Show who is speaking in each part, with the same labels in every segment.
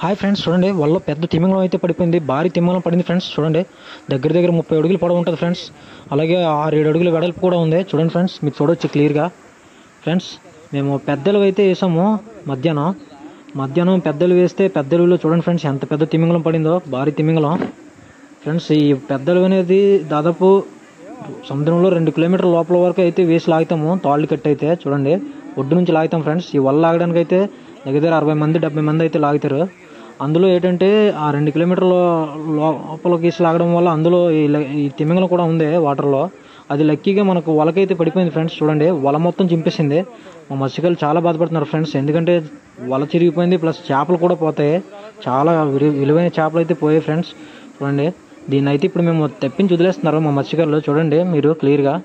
Speaker 1: Hi friends, చూడండి వల్ల పెద్ద తిమింగలం అయితే పడిపోయింది. భారీ తిమింగలం పడింది ఫ్రెండ్స్. చూడండి దగ్గర 30 అడుగులు పొడవు ఉంటుంది ఫ్రెండ్స్. అలాగే 6-7 అడుగులు వెడల్పు కూడా ఉంది. చూడండి ఫ్రెండ్స్, మీరు చూడవచ్చు క్లియర్గా. ఫ్రెండ్స్ మేము పెద్దలు అయితే వేసాము మధ్యాహ్నం పెద్దలు వేస్తే పెద్దలులో చూడండి ఫ్రెండ్స్ ఎంత పెద్ద తిమింగలం పడిందో, భారీ తిమింగలం ఫ్రెండ్స్. ఈ పెద్దలు అనేది దాదాపు సముద్రంలో 2 కిలోమీటర్ల లోపల వరకు అయితే వేసి లాగుతాము. తాళ్ళు కట్టి అయితే చూడండి ఒడ్డు నుంచి లాగుతాం ఫ్రెండ్స్. ఈ వల్ల లాగడానికి అయితే దగ్గర 60 మంది 70 మంది అయితే లాగుతారు. అందులో ఏంటంటే ఆ 2 కిలోమీటర్ల లోపలికి వేసి లాగడం వల్ల అందులో ఈ తిమింగలం కూడా ఉంది వాటర్లో. అది లక్కీగా మనకు వలకైతే పడిపోయింది ఫ్రెండ్స్. చూడండి వల మొత్తం చింపేసింది. మా మత్స్యకారులు చాలా బాధపడుతున్నారు ఫ్రెండ్స్, ఎందుకంటే వల చిరిగిపోయింది, ప్లస్ చేపలు కూడా పోతాయి. చాలా విలువైన చేపలు అయితే పోయాయి ఫ్రెండ్స్. చూడండి దీన్ని అయితే ఇప్పుడు మేము తప్పించి వదిలేస్తున్నారు మా మత్స్యకారులు. చూడండి మీరు క్లియర్గా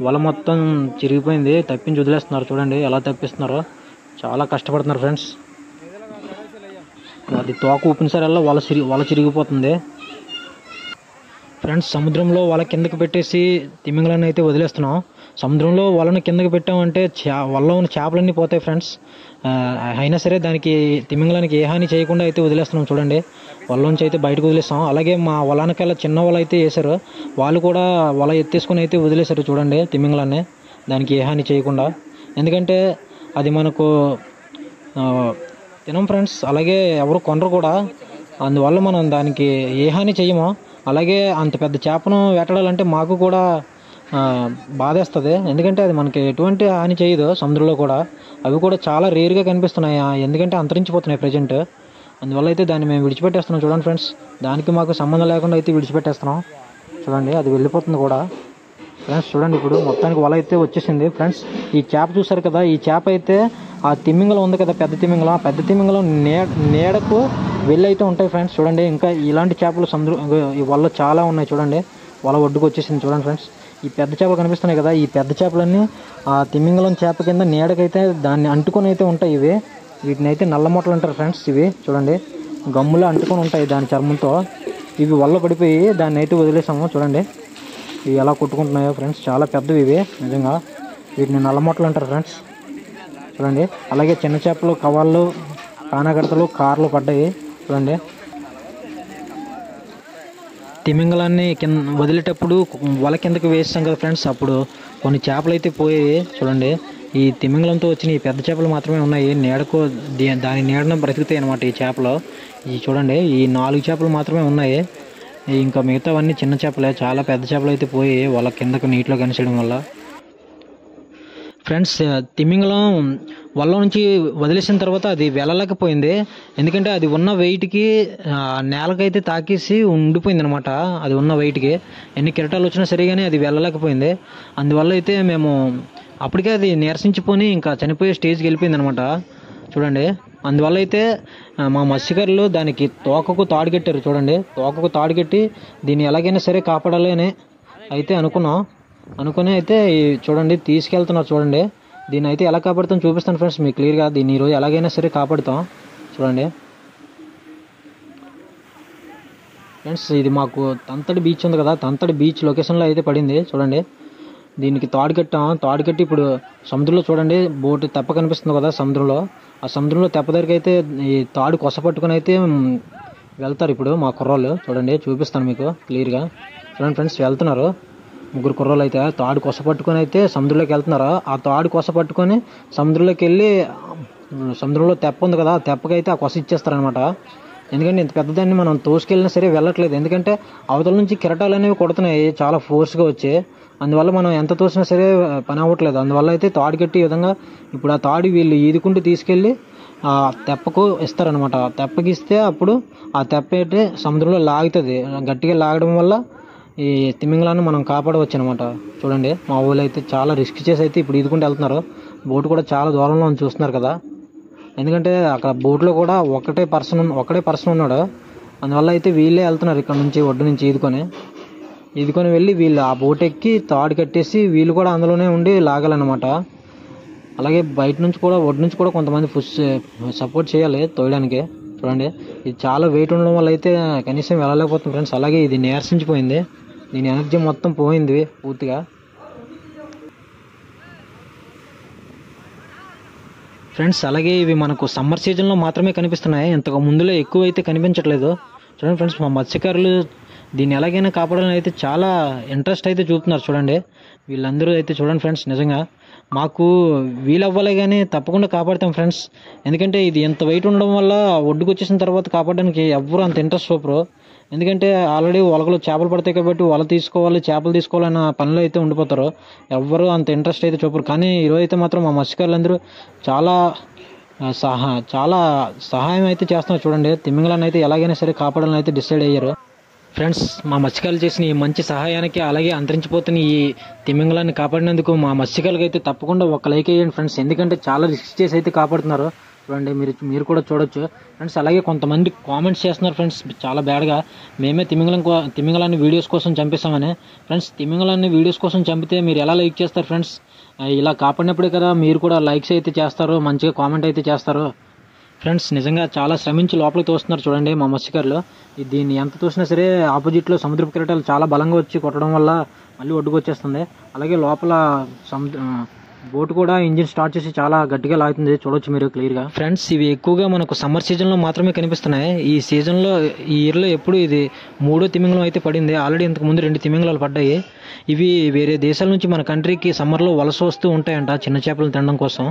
Speaker 1: వల మొత్తం చిరిగిపోయింది, తప్పించి వదిలేస్తున్నారు. చూడండి ఎలా తప్పిస్తున్నారో, చాలా కష్టపడుతున్నారు ఫ్రెండ్స్. అది తోక ఊపినసారల్లా వల చిరిగిపోతుంది ఫ్రెండ్స్. సముద్రంలో వల కిందకి పెట్టేసి తిమింగలాన్ని అయితే వదిలేస్తున్నాం. సముద్రంలో వలను కిందకి పెట్టామంటే వలలో ఉన్న చేపలన్నీ పోతాయి ఫ్రెండ్స్. అయినా సరే దానికి తిమింగలానికి ఏ హాని చేయకుండా అయితే వదిలేస్తున్నాం. చూడండి వలలోంచి అయితే బయటకు వదిలేస్తాం. అలాగే మా వలనకల్లా చిన్న వల అయితే వేశారు, వాళ్ళు కూడా వల ఎత్తేసుకుని అయితే వదిలేశారు. చూడండి తిమింగలాన్ని దానికి ఏ హాని చేయకుండా, ఎందుకంటే అది మనకు తినం ఫ్రెండ్స్. అలాగే ఎవరు కొనరు కూడా, అందువల్ల మనం దానికి ఏ హాని చేయము. అలాగే అంత పెద్ద చేపను వేటాడాలంటే మాకు కూడా బాధేస్తుంది, ఎందుకంటే అది మనకి ఎటువంటి హాని చేయదు. సముద్రంలో కూడా అవి కూడా చాలా రేర్గా కనిపిస్తున్నాయి, ఎందుకంటే అంతరించిపోతున్నాయి ప్రజెంట్. అందువల్ల అయితే దాన్ని మేము విడిచిపెట్టేస్తున్నాం. చూడండి ఫ్రెండ్స్, దానికి మాకు సంబంధం లేకుండా అయితే విడిచిపెట్టేస్తున్నాం. చూడండి అది వెళ్ళిపోతుంది కూడా ఫ్రెండ్స్. చూడండి ఇప్పుడు మొత్తానికి వల అయితే వచ్చేసింది ఫ్రెండ్స్. ఈ చేప చూసారు కదా, ఈ చేప అయితే ఆ తిమింగలం ఉంది కదా పెద్ద తిమింగలం, ఆ పెద్ద తిమింగలం నీడకు వెళ్ళి అయితే ఉంటాయి ఫ్రెండ్స్. చూడండి ఇంకా ఇలాంటి చేపలు ఈ వల్ల చాలా ఉన్నాయి. చూడండి వల ఒడ్డుకు వచ్చేసింది. చూడండి ఫ్రెండ్స్, ఈ పెద్ద చేపలు కనిపిస్తున్నాయి కదా, ఈ పెద్ద చేపలన్నీ ఆ తిమింగలం చేప కింద నీడకైతే దాన్ని అంటుకొని అయితే ఉంటాయి. వీటిని అయితే నల్లమొట్టలు అంటారు ఫ్రెండ్స్. ఇవి చూడండి గమ్ములో అంటుకొని ఉంటాయి దాని చర్మంతో. ఇవి వల్ల పడిపోయి దాన్ని అయితే వదిలేసాము. చూడండి ఇవి ఎలా కొట్టుకుంటున్నాయో ఫ్రెండ్స్, చాలా పెద్దవి ఇవి నిజంగా. వీటిని నల్లమొట్టలు అంటారు ఫ్రెండ్స్. చూడండి అలాగే చిన్న చేపలు, కవాళ్ళు, కానగడతలు, కార్లు పడ్డాయి. చూడండి తిమింగలాన్ని వదిలేటప్పుడు వల కిందకి వేస్తాం కదా ఫ్రెండ్స్, అప్పుడు కొన్ని చేపలు అయితే పోయాయి. చూడండి ఈ తిమింగలంతో వచ్చిన ఈ పెద్ద చేపలు మాత్రమే ఉన్నాయి. నీడకు దాని నీడన బ్రతుకుతాయి అన్నమాట ఈ చేపలు. ఈ చూడండి ఈ 4 చేపలు మాత్రమే ఉన్నాయి, ఇంకా మిగతావన్నీ చిన్న చేపలే. చాలా పెద్ద చేపలు అయితే పోయి వాళ్ళ కిందకు నీటిలో కనిసేయడం వల్ల ఫ్రెండ్స్. తిమింగలం వల్ల నుంచి వదిలేసిన తర్వాత అది వెళ్ళలేకపోయింది, ఎందుకంటే అది ఉన్న వెయిట్కి నేలకైతే తాకేసి ఉండిపోయింది అనమాట. అది ఉన్న వెయిట్కి ఎన్ని కిరటాలు వచ్చినా సరే కానీ అది వెళ్ళలేకపోయింది. అందువల్ల అయితే మేము అప్పటికే అది నీరసించిపోయి ఇంకా చనిపోయే స్టేజ్కి వెళ్ళిపోయింది అనమాట. చూడండి అందువల్ల అయితే మా మత్స్యకారులు దానికి తోకకు తాడు కట్టారు. చూడండి తోకకు తాడు కట్టి దీన్ని ఎలాగైనా సరే కాపాడాలి అని అయితే అనుకుని అయితే చూడండి తీసుకెళ్తున్నారు. చూడండి దీన్ని అయితే ఎలా కాపాడుతాం చూపిస్తాను ఫ్రెండ్స్ మీకు క్లియర్గా. దీన్ని ఈరోజు ఎలాగైనా సరే కాపాడుతాం. చూడండి ఫ్రెండ్స్, ఇది మాకు తంతడి బీచ్ ఉంది కదా, తంతడి బీచ్ లొకేషన్లో అయితే పడింది. చూడండి దీనికి తాడు కట్టి ఇప్పుడు సముద్రంలో చూడండి బోటు తెప్ప కనిపిస్తుంది కదా సముద్రంలో, ఆ సముద్రంలో తెప్ప దగ్గరికి అయితే ఈ తాడు కొస పట్టుకుని అయితే వెళ్తారు ఇప్పుడు మా కుర్రోళ్ళు. చూడండి చూపిస్తాను మీకు క్లియర్గా. చూడండి ఫ్రెండ్స్, వెళ్తున్నారు 3 కుర్రోళ్ళు అయితే తాడు కొస పట్టుకొని అయితే సముద్రంలోకి వెళ్తున్నారు. ఆ తాడు కొస పట్టుకొని సముద్రంలోకి వెళ్ళి సముద్రంలో తెప్ప ఉంది కదా, ఆ తెప్పకైతే ఆ కొస ఇచ్చేస్తారనమాట. ఎందుకంటే ఇంత పెద్దదాన్ని మనం తోసుకెళ్ళినా సరే వెళ్ళట్లేదు, ఎందుకంటే అవతల నుంచి కిరటాలు అనేవి కొడుతున్నాయి చాలా ఫోర్స్గా వచ్చి. అందువల్ల మనం ఎంత తోసినా సరే పని అవ్వట్లేదు. అందువల్ల అయితే తాడు కట్టి ఈ విధంగా ఇప్పుడు ఆ తాడు వీళ్ళు ఈదుకుంటూ తీసుకెళ్ళి ఆ తెప్పకు ఇస్తారనమాట. తెప్పకి ఇస్తే అప్పుడు ఆ తెప్ప అయితే సముద్రంలో లాగుతుంది. గట్టిగా లాగడం వల్ల ఈ తిమింగలాన్ని మనం కాపాడవచ్చు అనమాట. చూడండి మా ఊళ్ళో అయితే చాలా రిస్క్ చేసి అయితే ఇప్పుడు ఈదుకుంటూ వెళ్తున్నారు. బోటు కూడా చాలా దూరంలో చూస్తున్నారు కదా, ఎందుకంటే అక్కడ బోట్లో కూడా ఒకటే పర్సన్ ఉన్నాడు. అందువల్ల అయితే వీళ్ళే వెళ్తున్నారు ఇక్కడ నుంచి ఒడ్డు నుంచి ఈదుకొని. ఈదుకొని వెళ్ళి వీళ్ళు ఆ బోట్ ఎక్కి తాడు కట్టేసి వీళ్ళు కూడా అందులోనే ఉండి లాగాలన్నమాట. అలాగే బయట నుంచి కూడా ఒడ్డు నుంచి కూడా కొంతమంది సపోర్ట్ చేయాలి తోయడానికి. చూడండి, ఇది చాలా వెయిట్ ఉండడం వల్ల అయితే కనీసం వెళ్ళలేకపోతుంది ఫ్రెండ్స్. అలాగే ఇది నీరసించిపోయింది, దీని ఎనర్జీ మొత్తం పోయింది పూర్తిగా. ఫ్రెండ్స్ అలాగే ఇవి మనకు సమ్మర్ సీజన్లో మాత్రమే కనిపిస్తున్నాయి, ఇంతకు ముందులో ఎక్కువ అయితే కనిపించట్లేదు. చూడండి ఫ్రెండ్స్, మా మత్స్యకారులు దీన్ని ఎలాగైనా కాపాడాలని అయితే చాలా ఇంట్రెస్ట్ అయితే చూపుతున్నారు. చూడండి వీళ్ళందరూ అయితే చూడండి ఫ్రెండ్స్, నిజంగా మాకు వీలవ్వలే కానీ తప్పకుండా కాపాడుతాం ఫ్రెండ్స్. ఎందుకంటే ఇది ఎంత వెయిట్ ఉండడం వల్ల ఒడ్డుకు వచ్చేసిన తర్వాత కాపాడడానికి ఎవ్వరూ అంత ఇంట్రెస్ట్ చూపరు. ఎందుకంటే ఆల్రెడీ వలకలు చేపలు పడతాయి కాబట్టి వల తీసుకోవాలి, చేపలు తీసుకోవాలన్న పనిలో అయితే ఉండిపోతారు. ఎవ్వరూ అంత ఇంట్రెస్ట్ అయితే చూపరు. కానీ ఈరోజు అయితే మాత్రం మా మత్స్యకారులందరూ చాలా సహాయం అయితే చేస్తున్నారు. చూడండి, తిమింగలాన్ని అయితే ఎలాగైనా సరే కాపాడాలని అయితే డిసైడ్ అయ్యారు. ఫ్రెండ్స్, మా మత్స్యకారులు చేసిన ఈ మంచి సహాయానికి, అలాగే అంతరించిపోతున్న ఈ తిమింగలాన్ని కాపాడినందుకు మా మత్స్యకారులకు అయితే తప్పకుండా ఒక లైక్ వేయండి ఫ్రెండ్స్. ఎందుకంటే చాలా రిస్క్ చేసి అయితే కాపాడుతున్నారు. చూడండి, మీరు కూడా చూడొచ్చు ఫ్రెండ్స్. అలాగే కొంతమంది కామెంట్స్ చేస్తున్నారు ఫ్రెండ్స్ చాలా బ్యాడ్గా, మేమే తిమింగలాన్ని వీడియోస్ కోసం చంపేస్తామని. ఫ్రెండ్స్, తిమింగలాన్ని వీడియోస్ కోసం చంపితే మీరు ఎలా లైక్ చేస్తారు ఫ్రెండ్స్? ఇలా కాపాడినప్పుడే కదా మీరు కూడా లైక్స్ అయితే చేస్తారు, మంచిగా కామెంట్ అయితే చేస్తారు. ఫ్రెండ్స్, నిజంగా చాలా శ్రమించి లోపలికి తోస్తున్నారు. చూడండి మా మత్స్యకారులు దీన్ని ఎంత తోసినా సరే ఆపోజిట్లో సముద్రపు కెరటాలు చాలా బలంగా వచ్చి కొట్టడం వల్ల మళ్ళీ ఒడ్డుకు వచ్చేస్తుంది. అలాగే లోపల బోట్ కూడా ఇంజిన్ స్టార్ట్ చేసి చాలా గట్టిగా లాగుతుంది, చూడొచ్చు మీరు క్లియర్గా. ఫ్రెండ్స్, ఇవి ఎక్కువగా మనకు సమ్మర్ సీజన్లో మాత్రమే కనిపిస్తున్నాయి. ఈ ఇయర్లో ఎప్పుడు ఇది 3వ తిమింగలం అయితే పడింది. ఆల్రెడీ ఇంతకు ముందు 2 తిమింగలాలు పడ్డాయి. ఇవి వేరే దేశాల నుంచి మన కంట్రీకి సమ్మర్లో వలస వస్తూ ఉంటాయంట చిన్న చేపలను తినడం కోసం.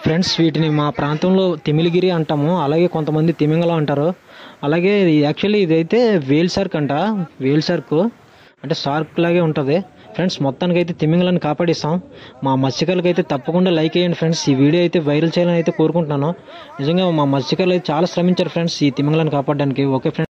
Speaker 1: ఫ్రెండ్స్, వీటిని మా ప్రాంతంలో తిమిలిగిరి అంటాము, అలాగే కొంతమంది తిమింగలం అంటారు. అలాగే యాక్చువల్లీ ఇదైతే వేల్ షార్క్ అంట. వేల్ షార్క్ అంటే షార్క్ లాగే ఉంటుంది. ఫ్రెండ్స్, మొత్తానికి అయితే తిమింగలాన్ని కాపాడిస్తాం. మా మత్స్యకారులకు అయితే తప్పకుండా లైక్ చేయండి ఫ్రెండ్స్. ఈ వీడియో అయితే వైరల్ చేయాలని అయితే కోరుకుంటున్నాను. నిజంగా మా మత్స్యకారులు అయితే చాలా శ్రమించారు ఫ్రెండ్స్ ఈ తిమింగలాన్ని కాపాడడానికి. Okay friends.